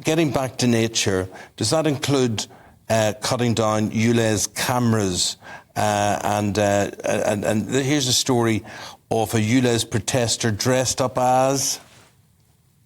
getting back to nature, does that include cutting down Ulez cameras? And here's a story of a Ulez protester dressed up as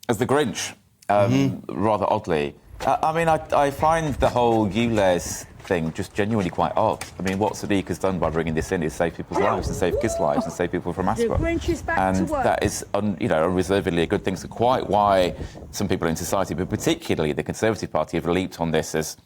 the Grinch, rather oddly. I mean, I find the whole Ulez thing just genuinely quite odd. I mean, what Sadiq has done by bringing this in is save people's lives and save kids' lives and save people from asthma. And that is, unreservedly a good thing. So quite why some people in society, but particularly the Conservative Party, have leaped on this as,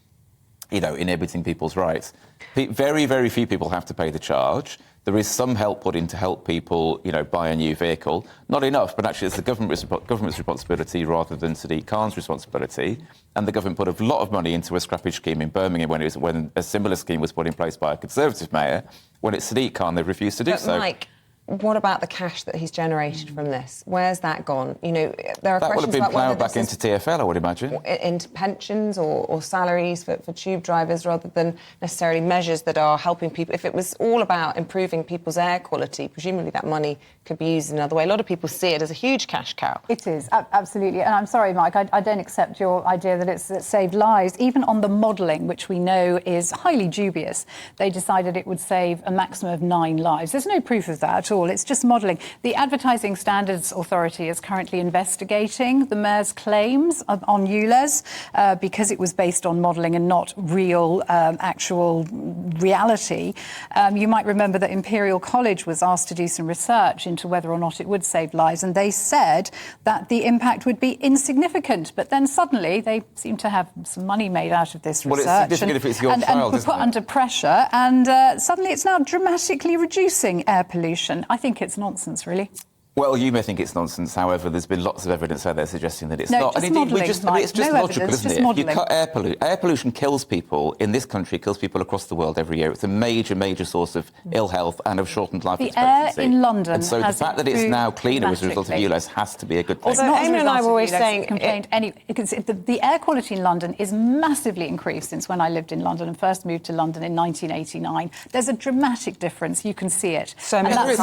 inhibiting people's rights. Very, very few people have to pay the charge. There is some help put in to help people, buy a new vehicle. Not enough, but actually it's the government's responsibility rather than Sadiq Khan's responsibility. And the government put a lot of money into a scrappage scheme in Birmingham when a similar scheme was put in place by a Conservative mayor. When it's Sadiq Khan, they've refused to do so. Mike, what about the cash that he's generated from this? Where's that gone? There are that questions would have been about ploughed back into TfL, I would imagine. Into pensions or salaries for tube drivers rather than necessarily measures that are helping people. If it was all about improving people's air quality, presumably that money could be used in another way. A lot of people see it as a huge cash cow. It is, absolutely. And I'm sorry, Mike, I don't accept your idea that it's saved lives. Even on the modelling, which we know is highly dubious, they decided it would save a maximum of 9 lives. There's no proof of that at all. It's just modelling. The Advertising Standards Authority is currently investigating the mayor's claims on Ulez because it was based on modelling and not real, actual reality. You might remember that Imperial College was asked to do some research into whether or not it would save lives, and they said that the impact would be insignificant. But then suddenly they seem to have some money made out of this research. Well, it's significant if it's your child, and put under pressure, and suddenly it's now dramatically reducing air pollution. I think it's nonsense, really. Well, you may think it's nonsense. However, there's been lots of evidence out there suggesting that it's no, not. Just and modelling, it's Mike. just No logical, evidence, isn't just it? modelling. You cut air pollution kills people in this country, kills people across the world every year. It's a major, major source of ill health and of shortened life expectancy. The air in London and so the fact that it's now cleaner as a result of Ulez has to be a good thing. Although Eamon and I were always saying the air quality in London is massively increased since when I lived in London and first moved to London in 1989. There's a dramatic difference. You can see it. That's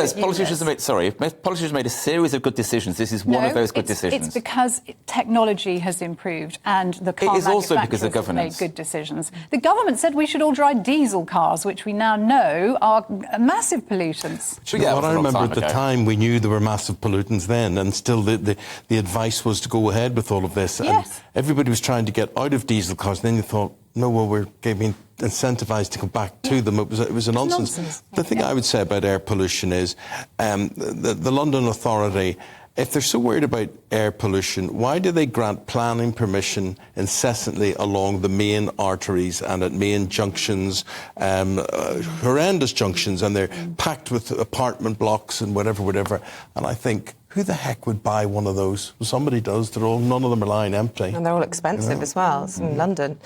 because politicians have made a series of good decisions. This is one of those good decisions. It's because technology has improved and the car manufacturers have made good decisions. The government said we should all drive diesel cars, which we now know are massive pollutants. I remember at the time we knew there were massive pollutants then, and still the advice was to go ahead with all of this. Yes. And everybody was trying to get out of diesel cars. And then you thought, no, well, we're being incentivised to go back to them. It was a nonsense. The thing I would say about air pollution is the London Authority, if they're so worried about air pollution, why do they grant planning permission incessantly along the main arteries and at main junctions, horrendous junctions, and they're packed with apartment blocks and whatever. And I think, who the heck would buy one of those? Well, somebody does. None of them are lying empty. And they're all expensive as well. It's in London.